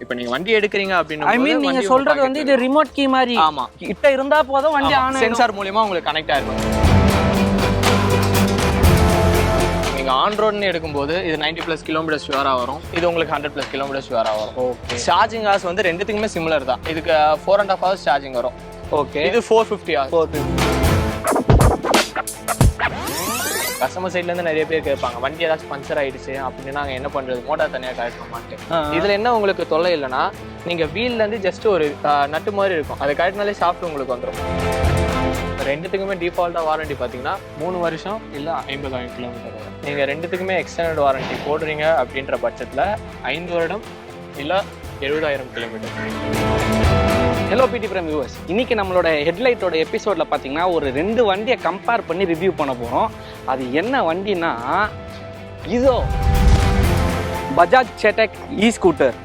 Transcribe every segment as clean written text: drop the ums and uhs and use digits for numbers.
இப்போ நீங்க வண்டி எடுக்கிறீங்க அப்படின்னா ஐ மீன் நீங்க சொல்றது வந்து இது ரிமோட் கீ மாதிரி. ஆமா, கிட்ட இருந்தா போதும் வண்டி ஆன் ஆகும். சென்சார் மூலமா உங்களுக்கு கனெக்ட் ஆயிருக்கும். நீங்க ஆன் ரோட்னு எடுக்கும்போது இது 90+ கிலோமீட்டர்ஸ் ஷுவரா வரும். இது உங்களுக்கு 100+ கிலோமீட்டர்ஸ் ஷுவரா வரும். ஓகே. சார்ஜிங் ஹார்ஸ் வந்து ரெண்டுத்துக்குமே சிமிலர் தான். இதுக்கு 4.5 hours சார்ஜிங் வரும். ஓகே. இது 450 hours. 450. கஸ்டமர் சைட்ல இருந்து நிறைய பேர் கேட்பாங்க, வண்டி ஏதாச்சும் பஞ்சர் ஆயிடுச்சு அப்படின்னா நாங்க என்ன பண்றது, மோட்டார் தனியா கழட்டணுமான்ட்டு. இதுல என்ன உங்களுக்கு தொல்லை இல்லைன்னா, நீங்க வீல்ல இருந்து ஜஸ்ட் ஒரு நட்டு மாதிரி இருக்கும், அதை கழட்டினாலே ஷாஃப்ட் உங்களுக்கு வந்துடும். ரெண்டுத்துக்குமே டிஃபால்ட்டா வாரண்டி பாத்தீங்கன்னா 3 வருஷம் இல்ல 50,000 கிலோமீட்டர் வரும். நீங்க ரெண்டுத்துக்குமே எக்ஸ்டெண்டட் வாரண்டி போடுறீங்க அப்படின்ற பட்சத்துல 5 வருடம் இல்ல 70,000 கிலோமீட்டர். ஹலோ பிடி பிரைம் வியூவர்ஸ், இன்னைக்கு நம்மளோட ஹெட்லைட்டோட எபிசோட்ல பார்த்தீங்கன்னா ஒரு 2 வண்டியை கம்பேர் பண்ணி ரிவ்யூ பண்ண போகிறோம். அது என்ன வண்டினா, இதோ பஜாஜ் சேட்டக் இ ஸ்கூட்டர்.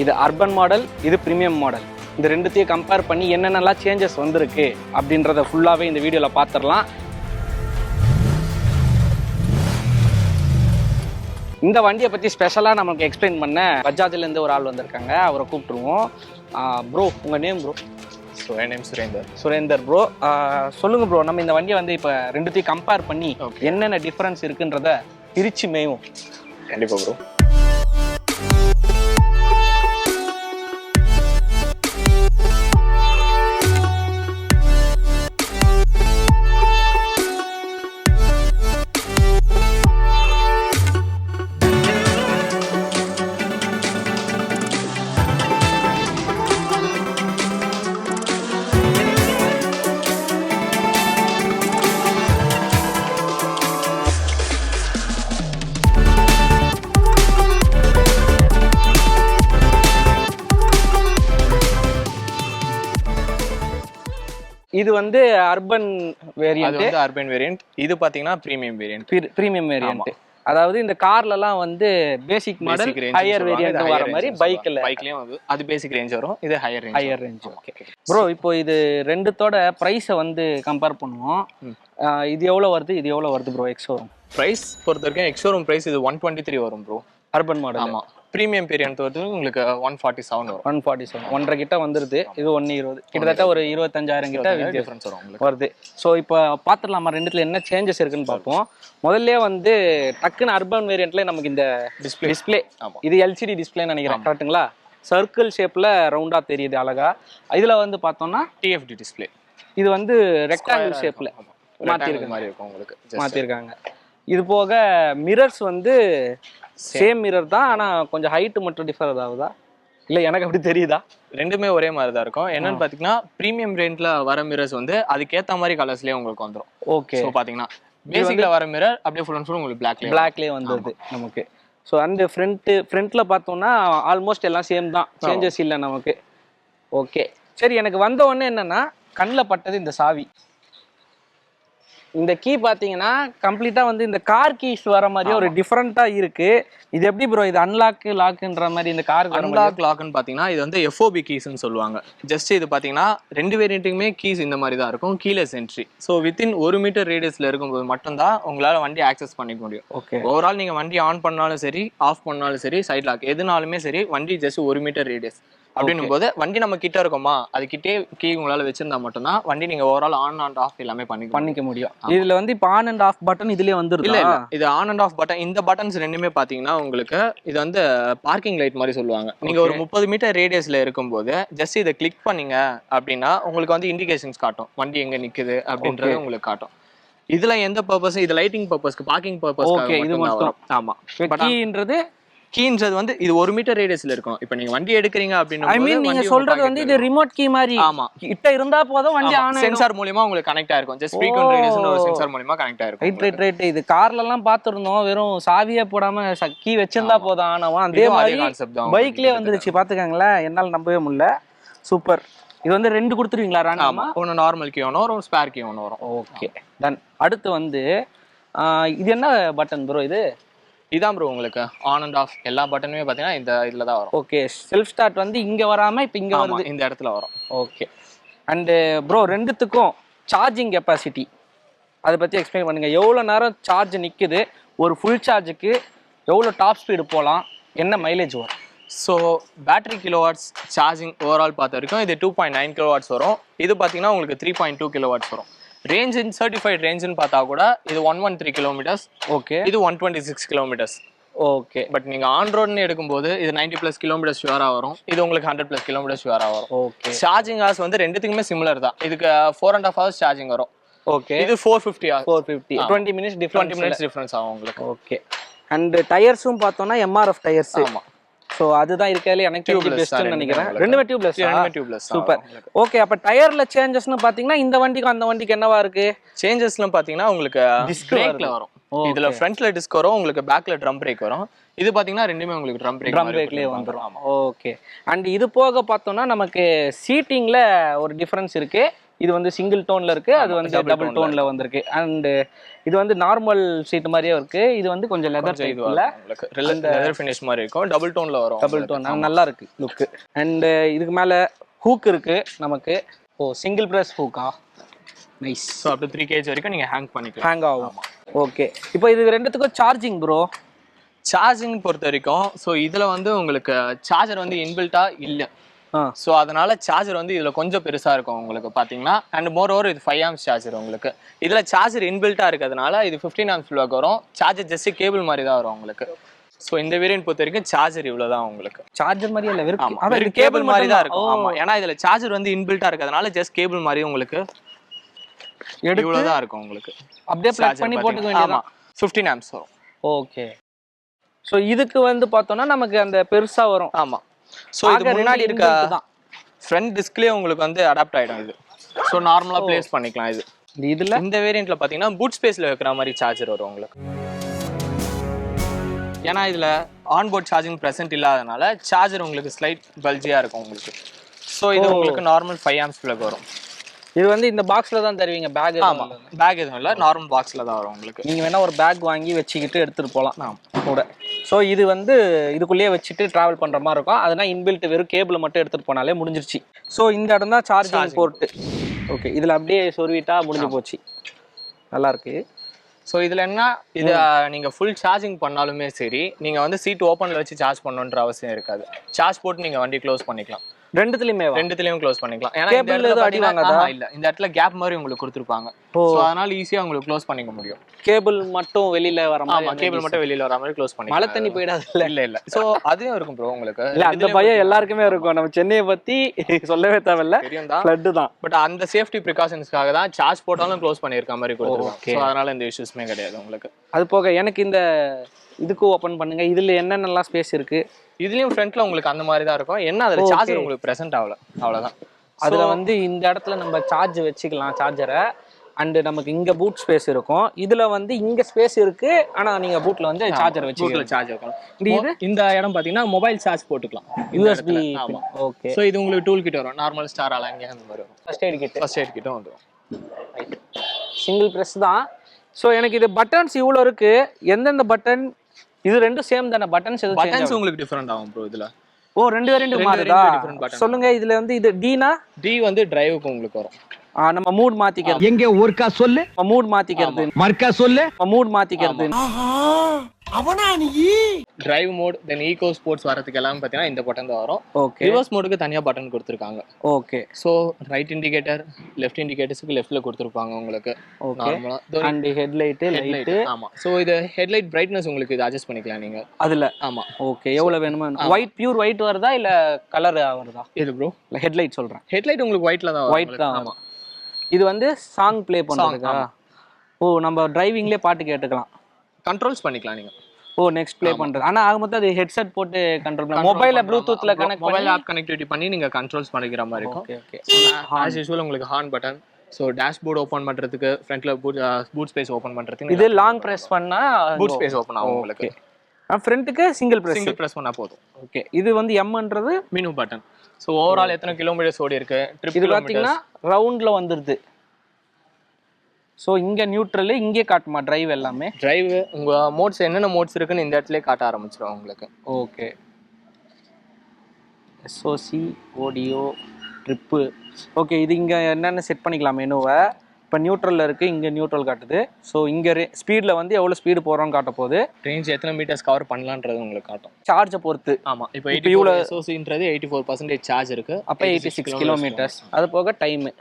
இது அர்பன் மாடல், இது ப்ரீமியம் மாடல். இந்த ரெண்டுத்தையும் கம்பேர் பண்ணி என்னென்னலாம் சேஞ்சஸ் வந்திருக்கு அப்படின்றத ஃபுல்லாகவே இந்த வீடியோவில் பார்த்துடலாம். இந்த வண்டியை பற்றி ஸ்பெஷலாக நமக்கு எக்ஸ்பிளைன் பண்ண பஜாஜ்லேருந்து ஒரு ஆள் வந்திருக்காங்க, அவரை கூப்பிட்டுருவோம். ப்ரோ, உங்கள் நேம் ப்ரோ? ஸோ என் நேம் சுரேந்தர். சுரேந்தர் ப்ரோ, சொல்லுங்கள் ப்ரோ, நம்ம இந்த வண்டியை வந்து இப்போ ரெண்டுத்தையும் கம்பேர் பண்ணி என்னென்ன டிஃப்ரென்ஸ் இருக்குன்றத பிரித்து மேயும். கண்டிப்பாக ப்ரோ. இது வந்து அர்பன் வேரியன்ட். அது அர்பன் வேரியன்ட். இது பாத்தீங்கன்னா பிரீமியம் வேரியன்ட். பிரீமியம் வேரியன்ட் அதாவது இந்த கார்லலாம் வந்து பேசிக் மாடல் ஹையர் வேரியன்ட் வர மாதிரி பைக்லயும் அது பேசிக் ரேஞ்ச் வரும், இது ஹையர் ரேஞ்ச். ஓகே ப்ரோ, இப்போ இது ரெண்டுத்தோட பிரைஸை வந்து கம்பேர் பண்ணுவோம். இது எவ்வளவு வருது, இது எவ்வளவு வருது ப்ரோ? எக்ஸோரூம் பிரைஸ் பொறுத்த வரைக்கும் எக்ஸோரூம் பிரைஸ் இது 123 வரும் ப்ரோ, அர்பன் மாடல். ஆமா. பிரீமியம் வேரியன்ட் வந்து உங்களுக்கு 147 வரும். 147 1.5 கிட்ட வந்துருது. இது 120, கிட்டத்தட்ட ஒரு 25,000 கிட்ட டிஃபரன்ஸ் வரும் வருது. ஸோ இப்போ பார்த்துடலாமா ரெண்டுத்துல என்ன சேஞ்சஸ் இருக்குன்னு பார்ப்போம். முதல்ல வந்து டக்குன்னு அர்பன் வேரியன்ட்ல நமக்கு இந்த டிஸ்பிளே, இது எல்சிடி டிஸ்பிளேன்னு நினைக்கிறேன், கரெக்ட்டுங்களா? சர்க்கிள் ஷேப்ல ரவுண்டா தெரியுது அழகா. இதுல வந்து பார்த்தோம்னா டிஎஃப்டி டிஸ்பிளே. இது வந்து ரெக்டாங்கிள் ஷேப்ல மாத்திருக்காங்க. இது போக மிரர்ஸ் வந்து சேம் மிரர் தான், ஆனா கொஞ்சம் ஹைட் மட்டும் டிஃபர் ஆகுதா? இல்ல எனக்கு அப்படி தெரியுதா? ரெண்டுமே ஒரே மாதிரி தான் இருக்கும். என்னன்னு பாத்தீங்கன்னா பிரீமியம் ரேஞ்ச்ல வர மிரர்ஸ் வந்து அதுக்கேத்த மாதிரி கலர்ஸ்லயே உங்களுக்கு வந்துடும். ஓகே. ஸோ பாத்தீங்கன்னா பேசிக்ல வர மிரர் அப்படியே ஃபுல் அண்ட் ஃபுல் உங்களுக்கு பிளாக்லயே வந்துருது நமக்கு. ஸோ அந்த ஃப்ரண்ட்ல பார்த்தோம்னா ஆல்மோஸ்ட் எல்லாம் சேம் தான், சேஞ்சஸ் இல்லை நமக்கு. ஓகே சரி, எனக்கு வந்த உடனே என்னன்னா கண்ணில் பட்டது இந்த சாவி. இந்த கீ பார்த்தீங்கன்னா கம்ப்ளீட்டாக வந்து இந்த கார் கீஸ் வர மாதிரி ஒரு டிஃப்ரெண்ட்டாக இருக்கு. இது எப்படி ப்ரோ, இது அன்லாக் லாக்ன்ற மாதிரி இந்த கார் அன்லாக் லாக்னு பார்த்தீங்கன்னா இது வந்து எஃப்ஓபி கீஸ்ன்னு சொல்லுவாங்க. ஜஸ்ட் இது பார்த்தீங்கன்னா 2 வேரியண்ட்டுக்குமே கீஸ் இந்த மாதிரி தான் இருக்கும், keyless entry. So within 1 metre ரேடியஸில் இருக்கும்போது மட்டும்தான் உங்களால் வண்டி ஆக்சஸ் பண்ணிக்க முடியும். ஓகே. ஓவரால் நீங்கள் வண்டி ஆன் பண்ணாலும் சரி, ஆஃப் பண்ணாலும் சரி, சைட் லாக் எதுனாலுமே சரி, வண்டி ஜஸ்ட் 1 மீட்டர் ரேடியஸ் அப்படின்னும் போது வண்டி நம்ம கிட்ட இருக்கோமா, அது கிட்டே கீ உங்களால வச்சிருந்தா மட்டும்தான் வண்டி நீங்க ஓவரால் ஆன் அண்ட் ஆஃப் எல்லாமே பண்ணிக்க முடியும். இதுல வந்து இப்போ ஆன் அண்ட் ஆஃப் பட்டன் இதுலயே வந்துருது. இல்ல இது ஆன் அண்ட் ஆஃப் பட்டன். இந்த பட்டன்ஸ் ரெண்டுமே பாத்தீங்கன்னா உங்களுக்கு இது வந்து பார்க்கிங் லைட் மாதிரி சொல்லுவாங்க. நீங்க ஒரு 30 மீட்டர் ரேடியஸ்ல இருக்கும்போது ஜஸ்ட் இதை கிளிக் பண்ணீங்க அப்படின்னா உங்களுக்கு வந்து இண்டிகேஷன்ஸ் காட்டும், வண்டி எங்க நிக்குது அப்படின்றது உங்களுக்கு காட்டும். இதுல எந்த பர்பஸ், இது லைட்டிங் பர்பஸ்க்கு, பார்க்கிங் பர்பஸ்க்கு இது மட்டும். ஆமா. கீன்றது கீன்றது வந்து இது 1 மீட்டர் ரேடியஸ்ல இருக்கும். இப்போ நீங்க வண்டி எடுக்கிறீங்க அப்படின்னா ஐ மீன் நீங்க சொல்றது வந்து இது ரிமோட் கீ மாதிரி. ஆமா, கிட்ட இருந்தா போதும் வண்டி ஆன் ஆகும். சென்சார் மூலமா உங்களுக்கு கனெக்ட் ஆயிருக்கும். ஜஸ்ட் ஃப்ரீக்வென்ட் ரேடியஸ்னு ஒரு சென்சார் மூலமா கனெக்ட் ஆயிருக்கும். ரைட். இது கார்ல எல்லாம் பாத்துறோம், வெறும் சாவியே போடாம கீ வச்சிருந்தா போதும் ஆன் ஆகும். அதே மாதிரி கான்செப்ட் தான் பைக்லயே வந்துருச்சு. பாத்துக்கங்களேன், என்னால நம்பவே முடியல. சூப்பர். இது வந்து 2 கொடுத்துருவீங்களா? ஆமா, ஒன்னு நார்மல் கீ ஒன்னு வரும், ஸ்பேர் கீ ஒன்னு வரும். Okay done. அடுத்து வந்து இது என்ன பட்டன் ப்ரோ? இது இதான் ப்ரோ உங்களுக்கு ஆன் அண்ட் ஆஃப் எல்லா பட்டனுமே பார்த்தீங்கன்னா இந்த இதில் தான் வரும். ஓகே. செல்ஃப் ஸ்டார்ட் வந்து இங்கே வராமல் இப்போ இங்கே வருது, இந்த இடத்துல வரும். ஓகே. அண்டு ப்ரோ ரெண்டுத்துக்கும் சார்ஜிங் கெப்பாசிட்டி அதை பற்றி எக்ஸ்பிளைன் பண்ணுங்கள். எவ்வளோ நேரம் சார்ஜ் நிற்குது, ஒரு ஃபுல் சார்ஜுக்கு எவ்வளோ டாப் ஸ்பீடு போகலாம், என்ன மைலேஜ் வரும்? So battery kilowatts charging overall பார்த்த வரைக்கும் இது 2.9 கிலோவாட்ஸ் வரும். இது பார்த்தீங்கன்னா உங்களுக்கு 3.2 கிலோவாட்ஸ் வரும். ரேஞ்சின் சர்டிஃபைட் ரேஞ்சுன்னு பார்த்தா கூட இது 113 கிலோமீட்டர்ஸ். ஓகே. இது 126 கிலோமீட்டர்ஸ். ஓகே. பட் நீங்கள் ஆன் ரோட்னு எடுக்கும்போது இது 90+ கிலோமீட்டர்ஸ் ஷுவராக வரும். இது உங்களுக்கு 100+ கிலோமீட்டர்ஸ் ஷுவராக வரும். ஓகே. சார்ஜிங் ஹார்ஸ் வந்து ரெண்டுத்துக்குமே சிமிலர் தான். இதுக்கு 4.5 hours சார்ஜிங் வரும். ஓகே. இது 450 hours. 450. 20 minutes difference. 20 minutes difference ஆகும் உங்களுக்கு. ஓகே. அண்ட் டயர்ஸும் பார்த்தோம்னா MRF டயர்ஸ். ஆமாம். ஸோ அதுதான் இருக்கிறதுல எனக்கு தெரிஞ்சு பெஸ்ட்னு நினைக்கிறேன். ரெண்டுமே டியூப்லெஸ். சூப்பர். ஓகே. அப்போ டயர்ல சேஞ்சஸ்னு பார்த்தீங்கன்னா இந்த வண்டிக்கும் அந்த வண்டிக்கு என்னவா இருக்கு? சேஞ்சஸ்லாம் பார்த்தீங்கன்னா உங்களுக்கு பிரேக்ல வரும். இதுல ஃப்ரண்ட்ல டிஸ்க் வரும், உங்களுக்கு பேக்ல ட்ரம் பிரேக் வரும். இது பாத்தீங்கன்னா ரெண்டுமே உங்களுக்கு ட்ரம் பிரேக்லயே வந்துரும். ஓகே. அண்ட் இது போக பார்த்தோம்னா நமக்கு சீட்டிங்ல ஒரு டிஃபரன்ஸ் இருக்கு. இது வந்து சிங்கிள் டோன்ல இருக்கு, அது வந்து டபுள் டோன்ல வந்திருக்கு. அண்ட் இது வந்து நார்மல் சீட் மாதிரியே இருக்கு. இது வந்து கொஞ்சம் லெதர் டைப்ல லெதர் ஃபினிஷ் மாதிரி இருக்கும். டபுள் டோன்ல வரும். டபுள் டோன் நல்லா இருக்கு லுக். அண்ட் இதுக்கு மேல ஹூக் இருக்கு நமக்கு. Single press hookah? Nice. So up to 3 kg வரைக்கும் நீங்க ஹேங் ஆகும். ஓகே. இப்போ இது ரெண்டுத்துக்கும் சார்ஜிங் ப்ரோ. சார்ஜிங் பொறுத்த வரைக்கும் ஸோ இதுல வந்து உங்களுக்கு சார்ஜர் வந்து இன்பில்ட்டா இல்லை. ஸோ அதனால சார்ஜர் வந்து இதுல கொஞ்சம் பெருசா இருக்கும் உங்களுக்கு பாத்தீங்கன்னா. அண்ட் மோர் ஓவர் இது 5 amps சார்ஜர் உங்களுக்கு. இதுல சார்ஜர் இன்பில்ட்டா இருக்கிறதுனால இது 15 amps ஃபுல்லாக வரும். சார்ஜர் ஜஸ்ட் கேபிள் மாதிரி தான் வரும் உங்களுக்கு. ஸோ இந்த வேரியன்ட் பொறுத்த வரைக்கும் சார்ஜர் இவ்வளவுதான் உங்களுக்கு. சார்ஜர் மாதிரி இல்லை, வெறும் கேபிள் மாதிரி தான் இருக்கும். ஆமா, ஏன்னா இதுல சார்ஜர் வந்து இன்பில்ட்டா இருக்கிறதுனால ஜஸ்ட் கேபிள் மாதிரி உங்களுக்கு இவ்வளவுதான் இருக்கும் உங்களுக்கு. அப்படியே பிளக் பண்ணி போட்டுக்க வேண்டியது. 15 amps வரும். ஓகே. ஸோ இதுக்கு வந்து பார்த்தோம்னா நமக்கு அந்த பெருசா வரும். ஆமா. ஸோ இது முன்னாடி இருக்க ஃப்ரண்ட் டிஸ்க்லயே உங்களுக்கு வந்து அடாப்ட் ஆயிடும் இது. ஸோ நார்மலா பிளேஸ் பண்ணிக்கலாம். இது இதுல இந்த வேரியன்ட்ல பாத்தீங்கன்னா பூட் ஸ்பேஸ்ல வைக்கிற மாதிரி சார்ஜர் வரும் உங்களுக்கு. ஏன்னா இதுல ஆன்போர்ட் சார்ஜிங் பிரசன்ட் இல்லாதனால சார்ஜர் உங்களுக்கு ஸ்லைட் பல்ஜியா இருக்கும் உங்களுக்கு. ஸோ இது உங்களுக்கு நார்மல் 5 amps பிளக் வரும். இது வந்து இந்த பாக்ஸ்ல தான் தருவீங்க? பேக்? ஆமா, பேக் எதுவும் இல்லை, நார்மல் பாக்ஸ்ல தான் வரும் உங்களுக்கு. நீங்க வேணா ஒரு பேக் வாங்கி வச்சுக்கிட்டு எடுத்துட்டு போகலாம் கூட. ஸோ இது வந்து இதுக்குள்ளேயே வச்சுட்டு டிராவல் பண்ற மாதிரி இருக்கும். அதனால இன்பில்ட் வெறும் கேபிள் மட்டும் எடுத்துட்டு போனாலே முடிஞ்சிருச்சு. ஸோ இந்த இடம் தான் சார்ஜிங் போர்ட். ஓகே. இதுல அப்படியே சொருவிட்டா முடிஞ்சு போச்சு. நல்லா இருக்கு. ஸோ இதில் என்ன, இது நீங்கள் ஃபுல் சார்ஜிங் பண்ணாலுமே சரி, நீங்கள் வந்து சீட் ஓப்பனில் வச்சு சார்ஜ் பண்ணணுன்ற அவசியம் இருக்காது. சார்ஜ் போட்டு நீங்கள் வண்டி க்ளோஸ் பண்ணிக்கலாம். ரெண்டுத்துலயும் க்ளோஸ் பண்ணிக்கலாம். ஏன்னா இந்த இடத்துல கேப் மாதிரி உங்களுக்கு கொடுத்துருப்பாங்க. அதனால ஈஸியா உங்களுக்கு க்ளோஸ் பண்ணிக்க முடியும். கேபிள் மட்டும் வெளியில வர மாதிரி. ஆமா, கேபிள் மட்டும் வெளியில வர மாதிரி க்ளோஸ் பண்ணிக்கலாம். மழை தண்ணி போயிடாது. இல்ல. சோ அதுவும் இருக்கும் ப்ரோ உங்களுக்கு. அந்த பயம் எல்லாருக்குமே இருக்கும். நம்ம சென்னையை பத்தி சொல்லவே தேவையில்ல, ஃப்ளட் தான். பட் அந்த சேஃப்டி ப்ரிகாஷன்ஸ்க்காக தான் சார்ஜ் போட்டாலும் க்ளோஸ் பண்ணிருக்க மாதிரி கொடுத்துருக்காங்க. சோ அதனால இந்த இஷ்யூஸ்மே கிடையாது உங்களுக்கு. அது போக எனக்கு இந்த இதுக்கு ஓபன் பண்ணுங்க. இதுல என்னென்னலாம் ஸ்பேஸ் இருக்கு? இதுலயும் ஃப்ரண்ட்ல உங்களுக்கு அந்த மாதிரி தான் இருக்கும். என்ன அதுல சார்ஜர் உங்களுக்கு பிரசன்ட் ஆகல, அவ்வளவுதான். அதுல வந்து இந்த இடத்துல நம்ம சார்ஜ் வச்சுக்கலாம் சார்ஜரை. அண்ட் நமக்கு இங்க பூட் ஸ்பேஸ் இருக்கும். இதுல வந்து இங்க ஸ்பேஸ் இருக்கு, ஆனா நீங்க பூட்ல வந்து சார்ஜர் வச்சுக்கலாம். சார்ஜ் வைக்கலாம். இந்த இடம் பாத்தீங்கன்னா மொபைல் சார்ஜ் போட்டுக்கலாம். USB. ஓகே. சோ இது உங்களுக்கு டூல் கிட் வரும். நார்மல் ஸ்டார் அலங்க அந்த மாதிரி வரும். ஃபர்ஸ்ட் எய்ட் கிட் வந்துரும். சிங்கிள் பிரஸ் தான். சோ எனக்கு இது பட்டன்ஸ் இவ்வளோ இருக்கு. எந்தெந்த பட்டன்? இது ரெண்டும் சேம் தானே? பட்டன்ஸ் உங்களுக்கு டிஃபரண்ட் ஆகும் ப்ரோ இதுல. ரெண்டு வேரியன்ட் மாறுதா? சொல்லுங்க. இதுல வந்து இது டினா? டி வந்து டிரைவுக்கு உங்களுக்கு வரும். நம்ம மூட் மாத்திக்கிறது. எங்க ஒர்க்கா சொல்லு. மூட் மாத்திக்கிறது. மர்க்கா சொல்லு. மூட் மாத்திக்கிறது. அவனா நீ? டிரைவ் மோட், தென் ஈகோ ஸ்போர்ட்ஸ் வரதுக்கு எல்லாம் பாத்தீங்கன்னா இந்த பட்டன் தான் வரும். ஓகே. ரிவர்ஸ் மோடுக்கு தனியா பட்டன் கொடுத்திருக்காங்க. Okay. So right indicator, left இண்டிகேட்டர்ஸ்க்கு லெஃப்ட்ல கொடுத்திருப்பாங்க உங்களுக்கு. நார்மலா. And headlight, light. ஆமா. சோ இது ஹெட்லைட் பிரைட்னஸ் உங்களுக்கு இது அட்ஜஸ்ட் பண்ணிக்கலாம் நீங்க அதுல. ஆமா. ஓகே. எவ்வளவு வேணுமோ. ஒயிட், பியூர் ஒயிட் வருதா இல்ல கலர் வருதா? இது ப்ரோ ஹெட்லைட் சொல்றேன். ஹெட்லைட் உங்களுக்கு ஒயிட்ல தான் வரும். ஒயிட் தான். ஆமா. இது வந்து சாங் ப்ளே பண்றதுக்கா? நம்ம டிரைவிங்லயே பாட்டு கேட்டுக்கலாம். கண்ட்ரோல்ஸ் பண்ணிக்கலாம் நீங்க. நெக்ஸ்ட் ப்ளே பண்றது. ஆனா ஆக மொத்தம் அது ஹெட்செட் போட்டு கண்ட்ரோல் பண்ணலாம். மொபைல்ல ப்ளூடூத்ல கனெக்ட் மொபைல் ஆப் கனெக்டிவிட்டி பண்ணி நீங்க கண்ட்ரோல்ஸ் பண்ணிக்கிற மாதிரி இருக்கும். ஓகே. ஆஸ் யூசுவல் உங்களுக்கு horn button. So dashboard open பண்றதுக்கு, ஃப்ரண்ட்ல பூட் ஸ்பேஸ் ஓபன் பண்றதுக்கு இது லாங் பிரஸ் பண்ணா பூட் ஸ்பேஸ் ஓபன் ஆகும் உங்களுக்கு. ஃப்ரண்ட்க்கு சிங்கிள் பிரஸ் பண்ணா போதும். ஓகே. இது வந்து எம்ன்றது மெனு பட்டன். சோ ஓவரால் எத்தனை கிலோமீட்டர்ஸ் ஓடி இருக்கு, ட்ரிப் இது பாத்தீங்கன்னா ரவுண்ட்ல வந்துருது. ஸோ இங்கே நியூட்ரலு இங்கே காட்டுமா டிரைவ் எல்லாமே? டிரைவ் உங்கள் மோட்ஸ் என்னென்ன மோட்ஸ் இருக்குன்னு இந்த இடத்துல காட்ட ஆரம்பிச்சிடும் உங்களுக்கு. Okay. SOC, audio, trip. Okay. இது இங்கே என்னென்ன செட் பண்ணிக்கலாம் மெனுவை? இப்போ நியூட்ரலில் இருக்குது, இங்கே நியூட்ரல் காட்டுது. ஸோ இங்கே ஸ்பீடில் வந்து எவ்வளோ ஸ்பீடு போகிறோன்னு காட்ட போகுது, ரேஞ்ச் எத்தனை மீட்டர்ஸ் கவர் பண்ணலான்றது உங்களுக்கு காட்டும். சார்ஜை பொறுத்து. ஆமாம், இப்போ இவ்வளோ SOCன்றது 84% சார்ஜ் இருக்குது, அப்போ 86 கிலோமீட்டர்ஸ். அது போக டைமு.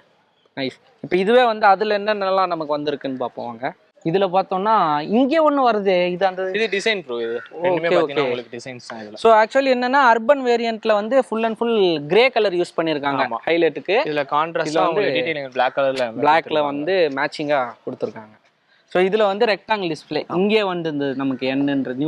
நைஸ். இப்போ இதுவே வந்து அதில் என்னென்னலாம் நமக்கு வந்திருக்குன்னு பார்ப்போம் வாங்க. இதில் பார்த்தோம்னா இங்கே ஒன்று வருது, இது அந்த இது டிசைன் ப்ரோ. இது ரெண்டுமே பார்த்தீங்கன்னா உங்களுக்கு டிசைன்ஸ் தான் இதில். ஸோ ஆக்சுவலி என்னன்னா அர்பன் வேரியண்ட்ல வந்து full and full grey colour use பண்ணியிருக்காங்க ஹைலைட்டுக்கு. இதில் கான்ட்ராஸ்டாக உங்களுக்கு டீடைலிங் பிளாக்ல வந்து மேட்சிங்காக கொடுத்துருக்காங்க. ஸோ இதில் வந்து ரெக்டாங்கிள் டிஸ்பிளே. இங்கே வந்து இந்த நமக்கு என்னன்றது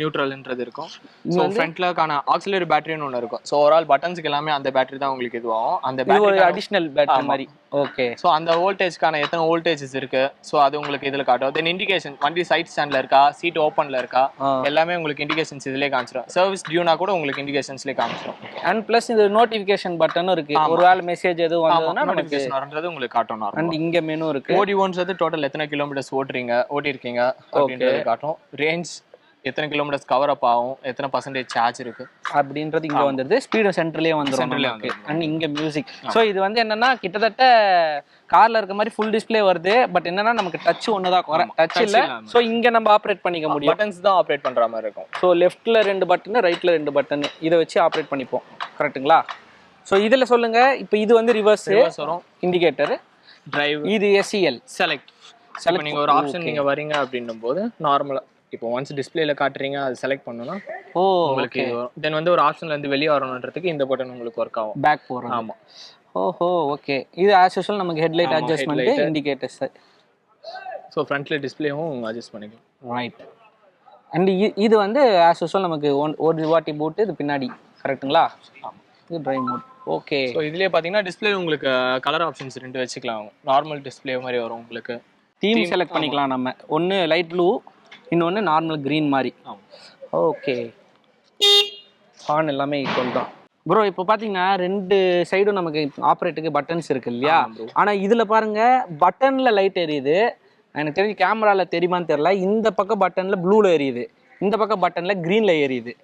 நியூட்ரல்ன்றது இருக்கும். ஸோ ஃப்ரண்ட்லக்கான ஆக்சிலரி பேட்டரின்னு ஒன்று இருக்கும். ஸோ ஓவரால் பட்டன்ஸ்க்கு எல்லாமே அந்த பேட்டரி தான் உங்களுக்கு இதுவாகும். அந்த பேட்டரி ஒரு அடிஷ்னல் பேட்டரி மாதிரி. ஓகே. ஸோ அந்த வோல்டேஜ்க்கான எத்தனை வோல்டேஜஸ் இருக்கு, ஸோ அது உங்களுக்கு இதில் காட்டும். தென் இண்டிகேஷன், வண்டி சைட் ஸ்டாண்டில் இருக்கா, சீட் ஓப்பனில் இருக்கா, எல்லாமே உங்களுக்கு இண்டிகேஷன்ஸ் இதிலே காமிச்சிடும். சர்வீஸ் டியூனா கூட உங்களுக்கு இண்டிகேஷன்ஸ்லேயே காமிச்சிடும். அண்ட் ப்ளஸ் இது நோட்டிஃபிகேஷன் பட்டனும் இருக்கு. ஒரு வேளை மெசேஜ் எதுவும் வந்ததுன்னா நோட்டிஃபிகேஷன் வரது உங்களுக்கு காட்டும். அண்ட் இங்கே மெனு இருக்கு. ஓடிஓன்றது டோட்டல் எத்தனை கிலோமீட்டர்ஸ் ஓட்டிருக்கீங்க அப்படின்றது காட்டும். ரேஞ்ச் எத்தனை கிலோமீட்டர்ஸ் கவர் அப் ஆகும், எத்தனை % சார்ஜ் இருக்கு அப்படின்றது இங்க வந்துருது. ஸ்பீடு சென்டர்லயே வந்துரும். அண்ட் இங்க மியூசிக். சோ இது வந்து என்னன்னா கிட்டத்தட்ட கார்ல இருக்க மாதிரி ஃபுல் டிஸ்ப்ளே வருது. பட் என்னன்னா நமக்கு டச் ஒண்ணுதான் குறை, டச் இல்ல. சோ இங்க நம்ம ஆப்ரேட் பண்ணிக்க முடியும். பட்டன்ஸ் தான் ஆப்ரேட் பண்ற மாதிரி இருக்கும். சோ லெஃப்ட்ல 2 பட்டன், ரைட்ல 2 பட்டன், இதை வச்சு ஆப்ரேட் பண்ணிப்போம். கரெக்ட்டுங்களா? சோ இதுல சொல்லுங்க. இப்போ இது வந்து ரிவர்ஸ் வரும், இண்டிகேட்டர், டிரைவ், இது SEL செலக்ட். இப்போ நீங்க ஒரு ஆப்ஷன் நீங்க வரீங்க அப்படின்னும் போது நார்மலா இப்போ ஒன்ஸ் டிஸ்பிளேல காட்டுறீங்க, அது செலக்ட் பண்ணனும். உங்களுக்கு தென் வந்து ஒரு ஆப்ஷன்ல இருந்து வெளிய வரணும்ன்றதுக்கு இந்த பட்டன் உங்களுக்கு வொர்க் ஆகும். பேக் போறோம். ஆமா. ஓஹோ, ஓகே. இது ஆஸ் யூசுவல் நமக்கு ஹெட்லைட் அட்ஜஸ்ட்மென்ட், இண்டிகேட்டர்ஸ். சோ ஃப்ரண்ட்ல டிஸ்ப்ளேவும் அட்ஜஸ்ட் பண்ணிக்கலாம். ரைட். அண்ட் இது வந்து ஆஸ் யூசுவல் நமக்கு ஒரு வாட்டி பூட், இது பின்னாடி. கரெக்ட்டுங்களா? ஆமா. இது டிரைவ் மோட். ஓகே. சோ இதுலயே பாத்தீங்கன்னா டிஸ்ப்ளே உங்களுக்கு கலர் ஆப்ஷன்ஸ் 2 வச்சுக்கலாம். நார்மல் டிஸ்ப்ளே மாதிரி வரும் உங்களுக்கு. தீம் செலக்ட் பண்ணிக்கலாம் நம்ம. ஒன்னு லைட் ப்ளூ, இன்னொன்று நார்மல் க்ரீன் மாதிரி. ஓகே. ஹார்ன் எல்லாமே ஈக்குவல் தான் ப்ரோ. இப்போ பார்த்தீங்கன்னா 2 சைடும் நமக்கு ஆப்ரேட்டுக்கு பட்டன்ஸ் இருக்கு இல்லையா? ஆனால் இதில் பாருங்க, பட்டனில் லைட் எரியுது. எனக்கு தெரிஞ்சு கேமராவில் தெரியுமான்னு தெரியல. இந்த பக்கம் பட்டனில் ப்ளூவில் எரியுது, இந்த பக்கம் பட்டனில் க்ரீனில் எரியுது.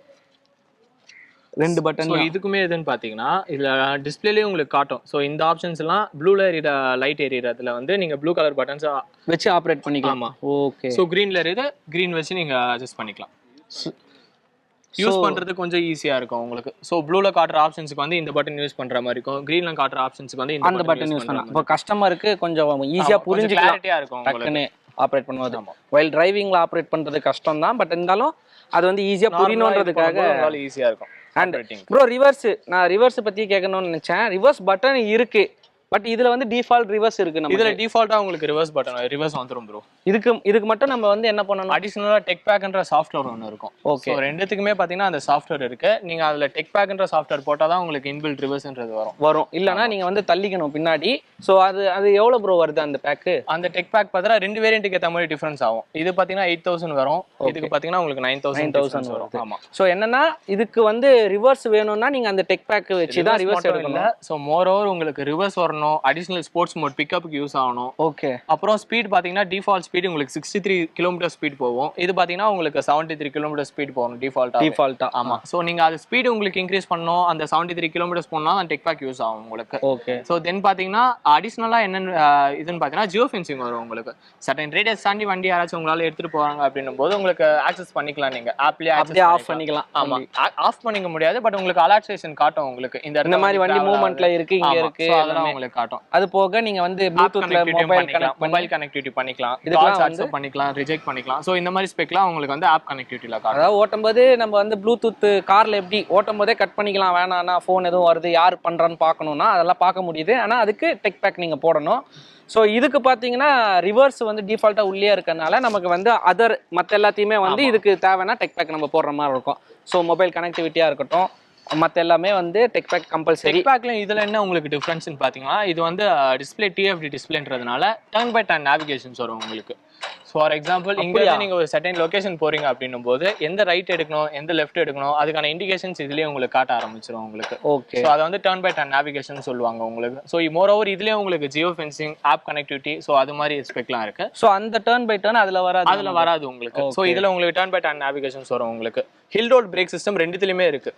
2 பட்டன். இதுக்குமே எதுன்னு பார்த்தீங்கன்னா இதில் டிஸ்பிளேலேயே உங்களுக்கு காட்டும். ஸோ இந்த ஆப்ஷன்ஸ் எல்லாம் ப்ளூல எரியுற லைட் எரியறதுல வந்து நீங்கள் ப்ளூ கலர் பட்டன்ஸ் வச்சு ஆப்ரேட் பண்ணிக்கலாம். ஓகே. ஸோ க்ரீனில் எரியுது, க்ரீன் வச்சு நீங்கள் அட்ஜஸ்ட் பண்ணிக்கலாம். யூஸ் பண்ணுறது கொஞ்சம் ஈஸியாக இருக்கும் உங்களுக்கு. ஸோ ப்ளூவில் காட்டுற ஆப்ஷன்ஸுக்கு வந்து இந்த பட்டன் யூஸ் பண்ணுற மாதிரி இருக்கும், க்ரீனில் காட்டுற ஆப்ஷன்ஸுக்கு வந்து இந்த பட்டன் யூஸ் பண்ணலாம். இப்போ கஸ்டமருக்கு கொஞ்சம் ஈஸியாக புரிஞ்சு கிளாரிட்டியாக இருக்கும் டக்குன்னு ஆப்ரேட் பண்ணுவது. வைல் டிரைவிங்கில் ஆப்ரேட் பண்ணுறது கஷ்டம் தான், பட் இருந்தாலும் அது வந்து ஈஸியாக புரியணுன்றதுக்காக ஈஸியாக இருக்கும். அண்ட் ப்ரோ ரிவர்ஸ், நான் ரிவர்ஸ் பற்றி கேட்கணும்னு நினச்சேன். ரிவர்ஸ் பட்டன் இருக்கு, பட் இதுல வந்து டிஃபால்ட் ரிவர்ஸ் இருக்கு. நம்ம இதுல டிஃபால்ட்டா உங்களுக்கு ரிவர்ஸ் பட்டன் ரிவர்ஸ் வந்துரும் ப்ரோ. இதுக்கு மட்டும் நம்ம வந்து என்ன பண்ணணும், அடிஷனலா டெக் பேக்ன்ற சாஃப்ட்வேர் ஒன்று இருக்கும். ஓகே. ரெண்டுத்துக்குமே பாத்தீங்கன்னா அந்த சாஃப்ட்வேர் இருக்கு. நீங்க அதுல டெக் பேக்ன்ற சாஃப்ட்வேர் போட்டாதான் உங்களுக்கு இன்பில்ட் ரிவர்ஸ்ன்றது வரும். இல்லனா நீங்க வந்து தள்ளிக்கணும் பின்னாடி. சோ அது எவ்வளவு ப்ரோ வருது அந்த பேக்? அந்த டெக் பேக் பார்த்தா 2 வேரியன்ட்க்கு ஏத்த மாதிரி டிஃபரன்ஸ் ஆகும். இது பாத்தீங்கன்னா 8000 வரும், இதுக்கு பாத்தீங்கன்னா உங்களுக்கு 9000 வரும். ஆமா. சோ என்னன்னா இதுக்கு வந்து ரிவர்ஸ் வேணும்னா நீங்க அந்த டெக் பேக் வச்சு தான் ரிவர்ஸ் எடுக்கணும். சோ மோர் ஓவர் உங்களுக்கு ரிவர்ஸ் வரணும், அடிஷனல் ஸ்போர்ட்ஸ் மோட் பிக்கப்புக்கு யூஸ் ஆகணும். ஓகே. அப்புறம் ஸ்பீட் பாத்தீங்கன்னா டிஃபால்ட் ஸ்பீட் உங்களுக்கு 63 கிலோமீட்டர் ஸ்பீட் போகும். இது பாத்தீங்கன்னா உங்களுக்கு 73 கிலோமீட்டர் ஸ்பீட் போகும் டிஃபால்ட்டா. ஆமா. சோ நீங்க அது ஸ்பீட் உங்களுக்கு இன்க்ரீஸ் பண்ணனும், அந்த 73 கிலோமீட்டர்ஸ் போனா அந்த டெக் பேக் யூஸ் ஆகும் உங்களுக்கு. ஓகே. சோ தென் பாத்தீங்கன்னா அடிஷனலா என்ன இதுன்னு பாத்தீங்கன்னா ஜியோ ஃபென்சிங் வரும் உங்களுக்கு. சர்டன் ரேடியஸ் தாண்டி வண்டி யாராச்சும் உங்களால எடுத்துட்டு போறாங்க அப்படின்னும் போது உங்களுக்கு ஆக்சஸ் பண்ணிக்கலாம். நீங்க ஆப்லயே ஆஃப் பண்ணிக்கலாம். ஆமா, ஆஃப் பண்ணிக்க முடியாது, பட் உங்களுக்கு அலர்ட்டேஷன் காட்டும். உங்களுக்கு இந்த மாதிரி வண்டி மூவ்மெண்ட்ல இருக்கு, இங்க இருக்கு, அதெல்லாம் உங்களுக்கு காட்டும். அது போக நீங்க வந்து ப்ளூடூத்ல மொபைல் கனெக்டிவிட்டி பண்ணிக்கலாம், கால்ஸ் அக்செப்ட் பண்ணிக்கலாம், ரிஜெக்ட் பண்ணிக்கலாம். சோ இந்த மாதிரி ஸ்பெக்லாம் உங்களுக்கு வந்து ஆப் கனெக்டிவிட்டில காட்டும். அதாவது ஓட்டும்போது நம்ம வந்து ப்ளூடூத் கார்ல எப்படி ஓட்டும்போதே கட் பண்ணிக்கலாம், வேணாம்னா ஃபோன் எதுவும் வருது யார் பண்றான்னு பார்க்கணும்னா அதெல்லாம் பார்க்க முடியுது. ஆனா அதுக்கு டெக் பேக் நீங்க போடணும். ஸோ இதுக்கு பார்த்தீங்கன்னா ரிவர்ஸ் வந்து டிஃபால்ட்டாக உள்ளே இருக்கனால நமக்கு வந்து அதர் மற்ற எல்லாத்தையுமே வந்து இதுக்கு தேவைன்னா டெக் பேக் நம்ம போடுற மாதிரி இருக்கும். ஸோ மொபைல் கனெக்டிவிட்டியாக இருக்கட்டும், மற்ற எல்லாமே வந்து டெக் பேக் கம்பல்சரி. டெக் பேக்ல இதுல என்ன உங்களுக்கு டிஃபரன்ஸ்னு பார்த்தீங்கன்னா, இது வந்து டிஸ்பிளே டிஎஃப்டி டிஸ்பிளேன்றதுனால டர்ன் பை டர்ன் நேவிகேஷன்ஸ் வரும் உங்களுக்கு. ஃபார் எக்ஸாம்பிள் இங்க நீங்க ஒரு சர்டன் லொகேஷன் போறீங்க அப்படின்னும் போது எந்த ரைட் எடுக்கணும், எந்த லெஃப்ட் எடுக்கணும், அதுக்கான இண்டிகேஷன்ஸ் இதுலயே உங்களுக்கு காட்ட ஆரம்பிச்சிடும் உங்களுக்கு. ஓகே. ஸோ அதை வந்து டர்ன் பை டர்ன் நேவிகேஷன் சொல்லுவாங்க உங்களுக்கு. ஸோ மோர் ஓவர் இதுலயே உங்களுக்கு geo fencing, app connectivity, so அது மாதிரி ஸ்பெக்லாம் இருக்கு. ஸோ அந்த டர்ன் பை டர்ன் அதுல வராது உங்களுக்கு. ஸோ இதுல உங்களுக்கு டர்ன் பை டர்ன் நேவிகேஷன்ஸ் வரும் உங்களுக்கு. ஹில் ரோல் பிரேக் சிஸ்டம் ரெண்டுத்துலயுமே இருக்கு.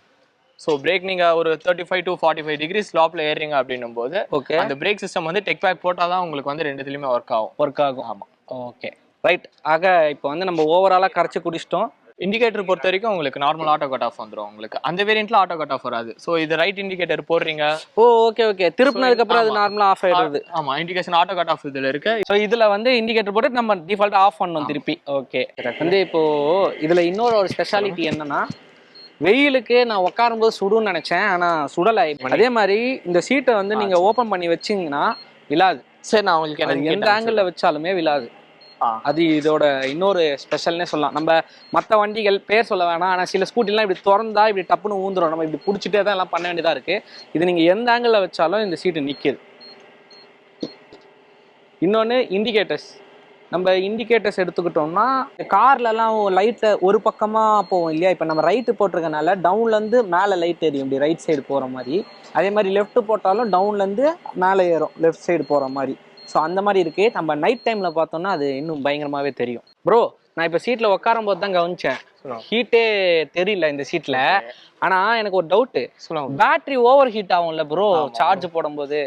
ஸோ பிரேக் நீங்க ஒரு 35 to 45 டிகிரி ஸ்லாப்ல ஏறீங்க அப்படின்னும் போது ஓகே அந்த பிரேக் சிஸ்டம் வந்து டெக் பேக் போட்டால் தான் உங்களுக்கு வந்து ரெண்டுத்துலையுமே ஒர்க் ஆகும். ஆமா ஓகே ரைட். ஆக இப்போ வந்து நம்ம ஓவராலாக கரைச்சி குடிச்சிட்டோம். இண்டிகேட்டர் பொறுத்த வரைக்கும் உங்களுக்கு நார்மல் ஆட்டோ கட் ஆஃப் வந்துடும். உங்களுக்கு அந்த வேரியன்ட்ல ஆட்டோ கட் ஆஃப் வராது. ஸோ இது ரைட் இண்டிகேட்டர் போடுறீங்க. ஓகே திருப்பினதுக்கு அப்புறம் அது நார்மலா ஆஃப் ஆயிடுது. ஆமா இண்டிகேஷன் ஆட்டோ கட் ஆஃப் இதுல இருக்கு. ஸோ இதுல வந்து இண்டிகேட்டர் போட்டு நம்ம டிஃபால்ட்டா ஆஃப் பண்ணணும் திருப்பி. ஓகே வந்து இப்போ இதுல இன்னொரு ஒரு ஸ்பெஷாலிட்டி என்னன்னா, வெயிலுக்கு நான் உட்காரும்போது சுடுன்னு நினைச்சேன், ஆனா சுடலை. அதே மாதிரி இந்த சீட்டை வந்து நீங்க ஓபன் பண்ணி வச்சீங்கன்னா விழாது. சரி நான் உங்களுக்கு எந்த ஆங்கிள் வச்சாலுமே விழாது. அது இதோட இன்னொரு ஸ்பெஷல்னே சொல்லலாம். நம்ம மற்ற வண்டிகள் பேர் சொல்ல வேணாம், ஆனால் சில ஸ்கூட்டிலாம் இப்படி திறந்தா இப்படி டப்புன்னு ஊந்துடும், நம்ம இப்படி பிடிச்சிட்டே தான் எல்லாம் பண்ண வேண்டியதாக இருக்கு. இது நீங்கள் எந்த ஆங்கிளில் வச்சாலும் இந்த சீட்டு நிற்கிது. இன்னொன்று இண்டிகேட்டர்ஸ். நம்ம இண்டிகேட்டர்ஸ் எடுத்துக்கிட்டோம்னா கார்லலாம் லைட்டில் ஒரு பக்கமாக போவோம் இல்லையா, இப்போ நம்ம ரைட்டு போட்டிருக்கனால டவுன்லேருந்து மேலே லைட் எரியும் இப்படி ரைட் சைடு போகிற மாதிரி. அதே மாதிரி லெஃப்ட் போட்டாலும் டவுன்லேருந்து மேலே ஏறும் லெஃப்ட் சைடு போகிற மாதிரி. ஸோ அந்த மாதிரி இருக்கு. நம்ம நைட் டைம்ல பார்த்தோம்னா அது இன்னும் பயங்கரமாவே தெரியும். ப்ரோ நான் இப்போ சீட்ல உட்காரும் போது தான் கவனிச்சேன், ஹீட்டே தெரியல இந்த சீட்ல. ஆனா எனக்கு ஒரு டவுட்டு, பேட்டரி ஓவர் ஹீட் ஆகும்ல ப்ரோ சார்ஜ் போடும்போது?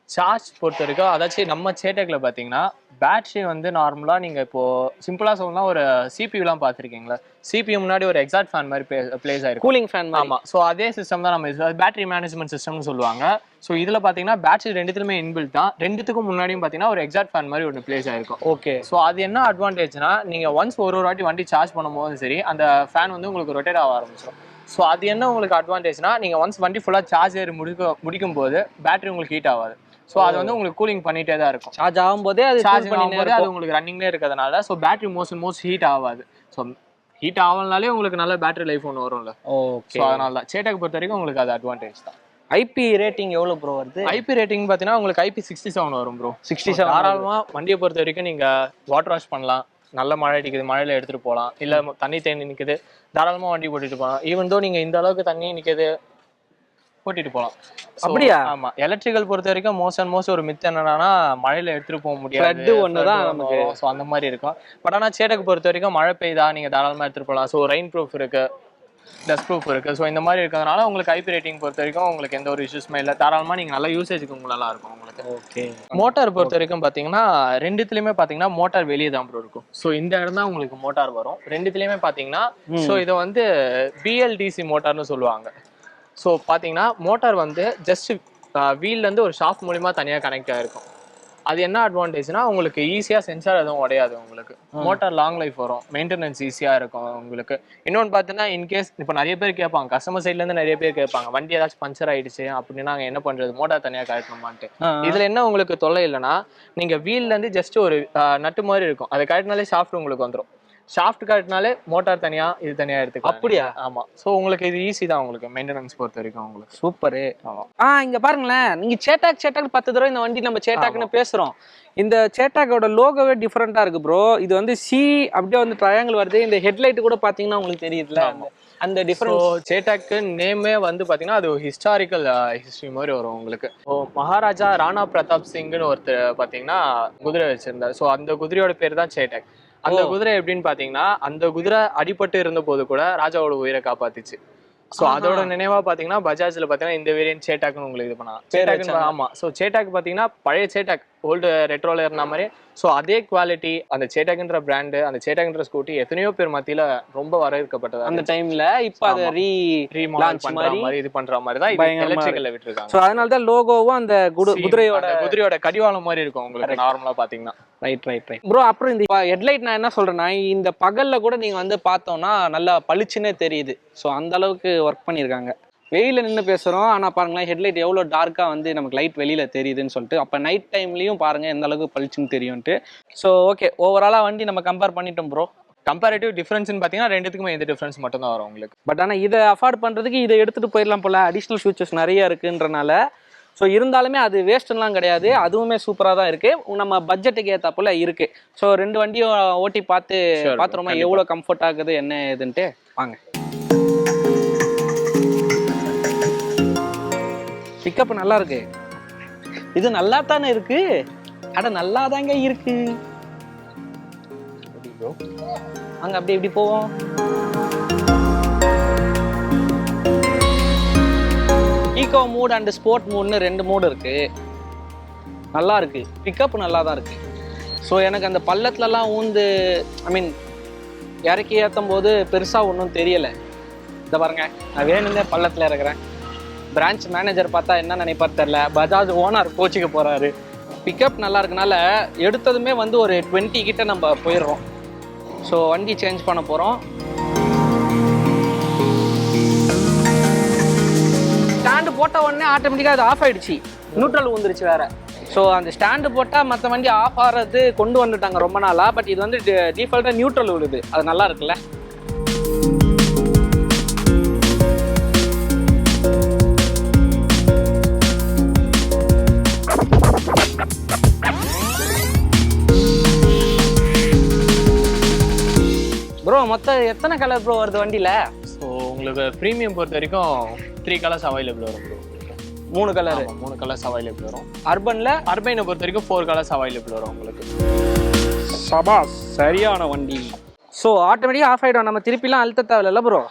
சார்ஜ் பொறுத்த வரைக்கும் அதாச்சும் நம்ம சேட்டக்ல பாத்தீங்கன்னா பேட்டரி வந்து நார்மலா நீங்க இப்போ சிம்பிளா சொல்லலாம், ஒரு சிபியூலாம் பார்த்துருக்கீங்களா, சிபியூ முன்னாடி ஒரு எக்ஸாஸ்ட் ஃபேன் மாதிரி பிளேஸ் ஆயிருக்கு, கூலிங் ஃபேன். ஆமா ஸோ அதே சிஸ்டம் தான் நம்ம பேட்டரி மேனேஜ்மெண்ட் சிஸ்டம்னு சொல்லுவாங்க. ஸோ இதுல பாத்தீங்கன்னா பேட்டரி ரெண்டுத்துலயுமே இன்பில்ட் தான். ரெண்டுத்துக்கும் முன்னாடியும் பாத்தீங்கன்னா ஒரு எக்ஸாஸ்ட் ஃபேன் மாதிரி ஒன்று பிளேஸ் ஆயிருக்கும். ஓகே ஸோ அது என்ன அட்வான்டேஜ்னா, நீங்க ஒன்ஸ் ஒரு வாட்டி வண்டி சார்ஜ் பண்ணும்போது சரி அந்த ஃபேன் வந்து உங்களுக்கு ரொட்டேட் ஆக ஆரம்பிச்சிடும். ஸோ அது என்ன உங்களுக்கு அட்வான்டேஜ்னா, நீங்க ஒன்ஸ் வண்டி ஃபுல்லா சார்ஜ் ஏறி முடிக்கும் போது பேட்டரி உங்களுக்கு ஹீட் ஆகாது. ஸோ அது வந்து உங்களுக்கு கூலிங் பண்ணிட்டே தான் இருக்கும். சார்ஜ் ஆகும்போதே அது அது உங்களுக்கு ரன்னிங்லேயே இருக்கிறதுனால ஸோ பேட்டரி மோஸ்ட் ஹீட் ஆகாது. ஸோ ஹீட் ஆகலனாலே உங்களுக்கு நல்ல பேட்டரி லைஃப் ஒன்று வரும்ல. ஓகே அதனால தான் சேட்டக் பொறுத்த வரைக்கும் உங்களுக்கு அது அட்வான்டேஜ் தான். ஐபி ரேட்டிங் எவ்வளோ ப்ரோ வருது? ஐபி ரேட்டிங் பார்த்தீங்கன்னா உங்களுக்கு IP 67 வரும் ப்ரோ. 67 தாராளமாக வண்டியை பொறுத்த வரைக்கும் நீங்கள் வாட்டர் வாஷ் பண்ணலாம், நல்ல மழை அடிக்குது மழையில எடுத்துகிட்டு போகலாம், இல்லை தண்ணி தேங்கி நிற்குது தாராளமாக வண்டி போட்டுட்டு போகலாம். ஈவன் தோ நீங்கள் இந்த அளவுக்கு தண்ணி நிற்குது போட்டிட்டு போகலாம். அப்படியா? ஆமா எலக்ட்ரிக்கல் பொறுத்த வரைக்கும் மோஸ்ட் ஒரு மித் என்னன்னா மழையில எடுத்துட்டு போக முடியாது ஒண்ணுதான் நமக்கு. ஸோ அந்த மாதிரி இருக்கும். பட் ஆனால் சேட்டக்கு பொறுத்த வரைக்கும் மழை பெய்தா நீங்க தாராளமா எடுத்துட்டு போகலாம். ஸோ ரெயின் ப்ரூஃப் இருக்கு, டஸ்ட் ப்ரூஃப் இருக்கு. ஸோ இந்த மாதிரி இருக்கிறதுனால உங்களுக்கு ஐபி ரேட்டிங் பொறுத்த வரைக்கும் உங்களுக்கு எந்த ஒரு இஷ்யூஸ்மே இல்லை. தாராளமா நீங்க நல்லா யூசேஜுக்கு உங்களுக்கு நல்லா இருக்கும் உங்களுக்கு. ஓகே மோட்டார் பொறுத்த வரைக்கும் பாத்தீங்கன்னா ரெண்டுத்துலயுமே பாத்தீங்கன்னா மோட்டார் வெளியே தான் ப்ரோ இருக்கும். ஸோ இந்த இடம் தான் உங்களுக்கு மோட்டார் வரும் ரெண்டுத்துலயுமே பாத்தீங்கன்னா. ஸோ இதை வந்து BLDC மோட்டார்னு சொல்லுவாங்க. ஸோ பார்த்தீங்கன்னா மோட்டார் வந்து ஜஸ்ட் வீல்லேருந்து ஒரு ஷாஃப்ட் மூலிமா தனியாக கனெக்ட் ஆகிருக்கும். அது என்ன அட்வான்டேஜ்னா உங்களுக்கு ஈஸியாக சென்சார் எதுவும் உடையாது. உங்களுக்கு மோட்டார் லாங் லைஃப் வரும், மெயின்டெனன்ஸ் ஈஸியாக இருக்கும் உங்களுக்கு. இன்னொன்று பார்த்தீங்கன்னா இன்கேஸ் இப்போ நிறைய பேர் கேட்பாங்க, கஸ்டமர் சைட்லேருந்து நிறைய பேர் கேட்பாங்க, வண்டி ஏதாச்சும் பஞ்சர் ஆகிடுச்சு அப்படின்னா நாங்கள் என்ன பண்ணுறது, மோட்டார் தனியாக கழட்டணுமான்ட்டு. இதில் என்ன உங்களுக்கு தொல்லை இல்லைன்னா, நீங்கள் வீல்லேருந்து ஜஸ்ட் ஒரு நட்டு மாதிரி இருக்கும், அதை கழட்டினாலே ஷாஃப்ட் உங்களுக்கு வந்துடும். ஷாஃப்ட் கட்டினாலே மோட்டார் தனியா இது தனியா எடுத்துக்கலாம். அப்படியா? ஆமா. சோ உங்களுக்கு இது ஈஸி தான் உங்களுக்கு மெயின்டெனன்ஸ் பொறுத்த வரைக்கும் உங்களுக்கு. சூப்பர். இங்க பாருங்களேன், நீங்க சேட்டாக் 10 தடவை இந்த வண்டி நம்ம சேட்டாக்னு பேசுறோம். இந்த சேட்டாக்கோட லோகோவே டிஃபரெண்டா இருக்கு ப்ரோ. இது வந்து சி அப்படியே வந்து ட்ரையாங்கிள் வருது. இந்த ஹெட்லைட் கூட பாத்தீங்கன்னா உங்களுக்கு தெரியுதுல அந்த டிஃபரன்ஸ். சேட்டாக்கு நேமே வந்து பாத்தீங்கன்னா அது ஹிஸ்டாரிக்கல் ஹிஸ்டரி மாதிரி வரும் உங்களுக்கு. மகாராஜா ராணா பிரதாப் சிங்னு ஒருத்தர் பாத்தீங்கன்னா குதிரை வச்சிருந்தார். ஸோ அந்த குதிரையோட பேர் தான் சேட்டாக். அந்த குதிரை எப்படின்னு பாத்தீங்கன்னா, அந்த குதிரை அடிபட்டு இருந்த போது கூட ராஜாவோட உயிரை காப்பாத்துச்சு. சோ அதோட நினைவா பாத்தீங்கன்னா பஜாஜ்ல பாத்தீங்கன்னா இந்த வேரியன்ட் சேட்டாக்னு உங்களுக்கு இது பண்ணலாம். சேட்டாக் ஆமா. சோ சேட்டாக் பாத்தீங்கன்னா பழைய சேட்டாக் ஓல்டு ரெட்ரோல இருந்த மாதிரி. ஸோ அதே குவாலிட்டி அந்த சேட்டாக்ன்ற பிராண்டு, அந்த சேட்டாக்ன்ற ஸ்கூட்டி எத்தனையோ பேர் மத்தியில ரொம்ப வரவேற்கப்பட்டது அந்த டைம்ல. இப்போ அதை ரீலான்ச் பண்ற மாதிரி இது பண்ற மாதிரி தான் எலக்ட்ரிக்கல்ல விட்டுருக்காங்க. ஸோ அதனால தான் லோகோவும் அந்த குதிரையோட கடிவாளம் மாதிரி இருக்கும் உங்களுக்கு நார்மலா பாத்தீங்கன்னா. Right bro. அப்புறம் இந்த ஹெட்லைட் நான் என்ன சொல்றேன்னா, இந்த பகல்ல கூட நீங்க வந்து பார்த்தோம்னா நல்லா பளிச்சுன்னே தெரியுது. ஸோ அந்த அளவுக்கு ஒர்க் பண்ணியிருக்காங்க. வெயில நின்று பேசுகிறோம், ஆனால் பாருங்களேன் ஹெட்லைட் எவ்வளோ டார்க்காக வந்து நமக்கு லைட் வெளியில் தெரியுதுன்னு சொல்லிட்டு. அப்போ நைட் டைம்லையும் பாருங்கள் எந்த அளவுக்கு பளிச்சுன்னு தெரியும்ட்டு. ஸோ ஓகே, ஓவராலாக வண்டி நம்ம கம்பேர் பண்ணிட்டோம் ப்ரோ. கம்பேரிட்டிவ் டிஃபரன்ஸ்னு பார்த்தீங்கன்னா ரெண்டுத்துக்குமே இந்த டிஃபரன்ஸ் மட்டும் தான் வரும் உங்களுக்கு. பட் ஆனால் இதை அஃபோர்ட் பண்ணுறதுக்கு இதை எடுத்துகிட்டு போயிடலாம் போல், அடிஷ்னல் ஃபியூச்சர்ஸ் நிறைய இருக்குன்றனால. ஸோ இருந்தாலுமே அது வேஸ்ட்டுலாம் கிடையாது, அதுவுமே சூப்பராக தான் இருக்குது, நம்ம பட்ஜெட்டுக்கு ஏற்ற போல் இருக்குது. ஸோ ரெண்டு வண்டியும் ஓட்டி பார்த்துருமா எவ்வளோ கம்ஃபர்ட் ஆகுது என்ன ஏதுன்ட்டு. வாங்க. பிக்கப் நல்லா இருக்கு, இது நல்லா தானே இருக்கு. அட நல்லா தாங்க இருக்கு. அங்க அப்படி இப்படி போவோம். ஈகோ மூட் அண்ட் ஸ்போர்ட் மூட்னு 2 மூடு இருக்கு. நல்லா இருக்கு, பிக்கப் நல்லா தான் இருக்கு. ஸோ எனக்கு அந்த பள்ளத்துலலாம் ஊந்து இறக்கி ஏற்றும் போது பெருசாக ஒன்றும் தெரியலை. இதை பாருங்க, நான் வேணும்னே பள்ளத்தில் இருக்கிறேன். பிரான்ச் மேனேஜர் பார்த்தா என்ன நினைப்பார் தெரில, பஜாஜ் ஓனர் கோச்சிக்க போகிறாரு. பிக்கப் நல்லா இருக்கனால எடுத்ததுமே வந்து ஒரு 20 கிட்ட நம்ம போயிடுறோம். ஸோ வண்டி சேஞ்ச் பண்ண போகிறோம். ஸ்டாண்டு போட்ட உடனே ஆட்டோமேட்டிக்காக அது ஆஃப் ஆகிடுச்சு, நியூட்ரல் வந்துருச்சு வேறு. ஸோ அந்த ஸ்டாண்டு போட்டால் மற்ற வண்டி ஆஃப் ஆகிறது கொண்டு வந்துட்டாங்க ரொம்ப நாளாக. பட் இது வந்து டிஃபால்ட்டாக நியூட்ரல் விழுது, அது நல்லா இருக்குல்ல. ப்ரோ மொத்தம் எத்தனை கலர் ப்ரோ வருது வண்டியில்? ஸோ உங்களுக்கு ப்ரீமியம் பொறுத்த வரைக்கும் 3 கலர்ஸ் அவைலபிள் வரும் ப்ரோ. 3 கலர், 3 கலர்ஸ் அவைலபிள் வரும். அர்பனை பொறுத்த வரைக்கும் 4 கலர்ஸ் அவைலபிள் வரும் உங்களுக்கு. சபாஸ், சரியான வண்டி. ஸோ ஆட்டோமேட்டிக்காக ஆஃப் ஆகிடும், நம்ம திருப்பிலாம் அழுத்த தேவையில்ல ப்ரோ.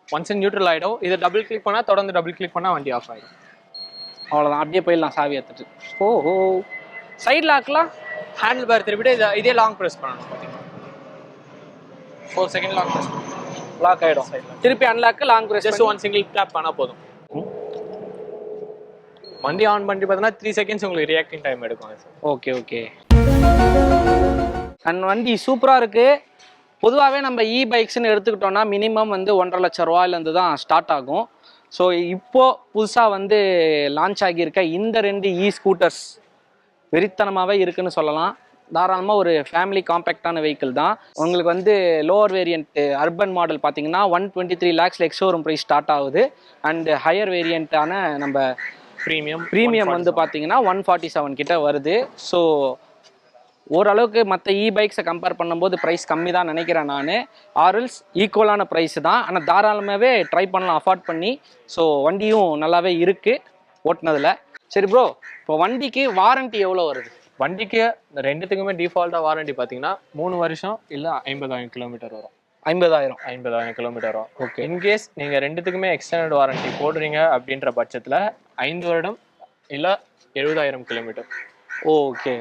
ஒன்ஸ் நியூட்ரல் ஆகிடும். இதை டபுள் கிளிக் பண்ணால், தொடர்ந்து டபுள் கிளிக் பண்ணால் வண்டி ஆஃப் ஆகிடும். அவ்வளோதான், அப்படியே போயிடலாம் சாவி எடுத்துட்டு. ஓஹோ, சைடில் ஆக்கலாம். ஹேண்டில் பேர் திருப்பிட்டு இதே லாங் ப்ரெஸ் பண்ணணும். பார்த்தீங்கன்னா 4 செகண்ட் லாங் ப்ரெஸ் லாக் ஆகிடும். திருப்பி unlock long press, just 1 single tape பண்ணால் போதும். வண்டி ஆன் பண்ணி பார்த்தீங்கன்னா 3 செகண்ட்ஸ் உங்களுக்கு ரியாக்டிங் டைம் எடுக்கும் சார். Okay okay. அண்ட் வண்டி சூப்பராக இருக்குது. பொதுவாகவே நம்ம பைக்ஸ்ன்னு எடுத்துக்கிட்டோம்னா மினிமம் வந்து 1.5 லட்சம் ரூபாயிலேருந்து தான் ஸ்டார்ட் ஆகும். ஸோ இப்போது புதுசாக வந்து லான்ச் ஆகியிருக்க இந்த 2 ஸ்கூட்டர்ஸ் வெறித்தனமாகவே இருக்குன்னு சொல்லலாம். தாராளமாக ஒரு ஃபேமிலி காம்பேக்டான வெஹிக்கிள் தான். உங்களுக்கு வந்து லோவர் வேரியண்ட் அர்பன் மாடல் பார்த்தீங்கன்னா 123 lakhs ex showroom price start ஆகுது. அண்ட் ஹையர் வேரியண்ட்டான நம்ம ப்ரீமியம் வந்து பார்த்தீங்கன்னா 147 கிட்ட வருது. ஸோ ஓரளவுக்கு மற்ற பைக்ஸை கம்பேர் பண்ணும்போது ப்ரைஸ் கம்மி தான் நினைக்கிறேன் நான். ஆர்எல்ஸ் ஈக்குவலான ப்ரைஸ் தான், ஆனால் தாராளமாகவே ட்ரை பண்ணலாம் அஃபோர்ட் பண்ணி. ஸோ வண்டியும் நல்லாவே இருக்குது ஓட்டினதில். சரி ப்ரோ, இப்போ வண்டிக்கு வாரண்ட்டி எவ்வளோ வருது? வண்டிக்கு 2த்துக்குமே டிஃபால்ட்டாக வாரண்ட்டி பார்த்தீங்கன்னா 3 வருஷம் இல்லை 50,000 கிலோமீட்டர் வரும். 50,000 கிலோமீட்டர் வரும். ஓகே. இன்கேஸ் நீங்கள் 2த்துக்குமே எக்ஸ்டெண்டட் வாரண்ட்டி போடுறீங்க அப்படின்ற பட்சத்தில் 5 வருடம் இல்லை 70,000 கிலோமீட்டர். ஓகே,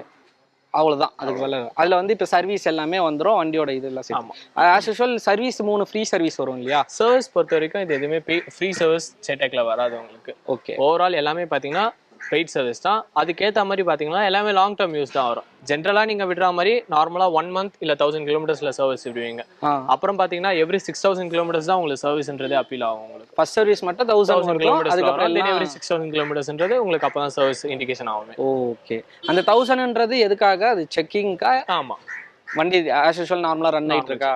அவ்வளோதான். அதுக்கு மேலே அதில் வந்து இப்போ சர்வீஸ் எல்லாமே வந்துடும் வண்டியோட இதெல்லாம். ஆமாம், as usual service 3 free service வரும் இல்லையா? சர்வீஸ் பொறுத்த வரைக்கும் இது எதுவுமே ஃப்ரீ சர்வீஸ் சேட்டெக்கில் வராது உங்களுக்கு. ஓகே, ஓவரால் எல்லாமே பார்த்தீங்கன்னா பெய்ட் சர்வீஸ் தான். அதுக்கேற்ற மாதிரி பார்த்தீங்கன்னா எல்லாமே லாங் டேர்ம் யூஸ் தான் வரும். ஜென்ரலாக நீங்கள் விடுற மாதிரி நார்மலாக 1 மந்த் இல்லை 1000 கிலோமீட்டர்ஸில் சர்வீஸ் விடுவீங்க. அப்புறம் பார்த்தீங்கன்னா எவ்ரி 6000 கிலோமீட்டர்ஸ் தான் உங்களுக்கு சர்வீஸ்ன்றது அப்பீல் ஆகும். உங்களுக்கு ஃபர்ஸ்ட் சர்வீஸ் மட்டும் 1000 கிலோமீட்டர்ஸ், அதுக்கப்புறம் எவ்ரி 6000 கிலோமீட்டர்ஸ்ன்றது உங்களுக்கு அப்போ தான் சர்வீஸ் இண்டிகேஷன் ஆகும். ஓகே, அந்த 1000ன்றது எதுக்காக? அது செக்கிங்க்கா? ஆமாம், வண்டி ஆஸ் யூஷுவல் நார்மலாக ரன் ஆகிட்டு இருக்கா?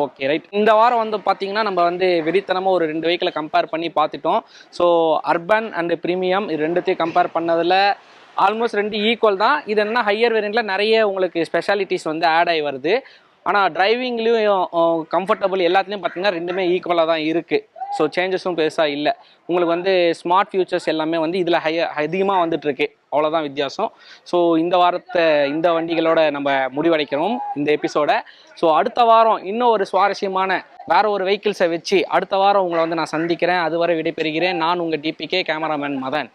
Okay right. இந்த வாரம் வந்து பார்த்தீங்கன்னா நம்ம வந்து வெறித்தனமாக ஒரு 2 வெஹிக்கிளை கம்பேர் பண்ணி பார்த்துட்டோம். ஸோ அர்பன் அண்ட் ப்ரீமியம் இது 2த்தையும் கம்பேர் பண்ணதில் ஆல்மோஸ்ட் 2 ஈக்குவல் தான். இது என்ன ஹையர் வேரியண்ட்டில் நிறைய உங்களுக்கு ஸ்பெஷாலிட்டிஸ் வந்து ஆட் ஆகி வருது. ஆனால் டிரைவிங்லேயும் கம்ஃபர்டபுள் எல்லாத்துலேயும் பார்த்தீங்கன்னா 2மே ஈக்குவலாக தான் இருக்குது. ஸோ சேஞ்சஸும் பெருசாக இல்லை. உங்களுக்கு வந்து ஸ்மார்ட் ஃபியூச்சர்ஸ் எல்லாமே வந்து இதில் அதிகமாக வந்துட்டுருக்கு, அவ்வளோதான் வித்தியாசம். ஸோ இந்த வண்டிகளோட நம்ம முடிவடைக்கிறோம் இந்த எபிசோட. ஸோ அடுத்த வாரம் இன்னும் ஒரு சுவாரஸ்யமான வேற ஒரு வெஹிக்கிள்ஸை வச்சு அடுத்த வாரம் உங்களை வந்து நான் சந்திக்கிறேன். அதுவரை விடைபெறுகிறேன். நான் உங்கள் டிபிகே கேமராமேன் மதன்.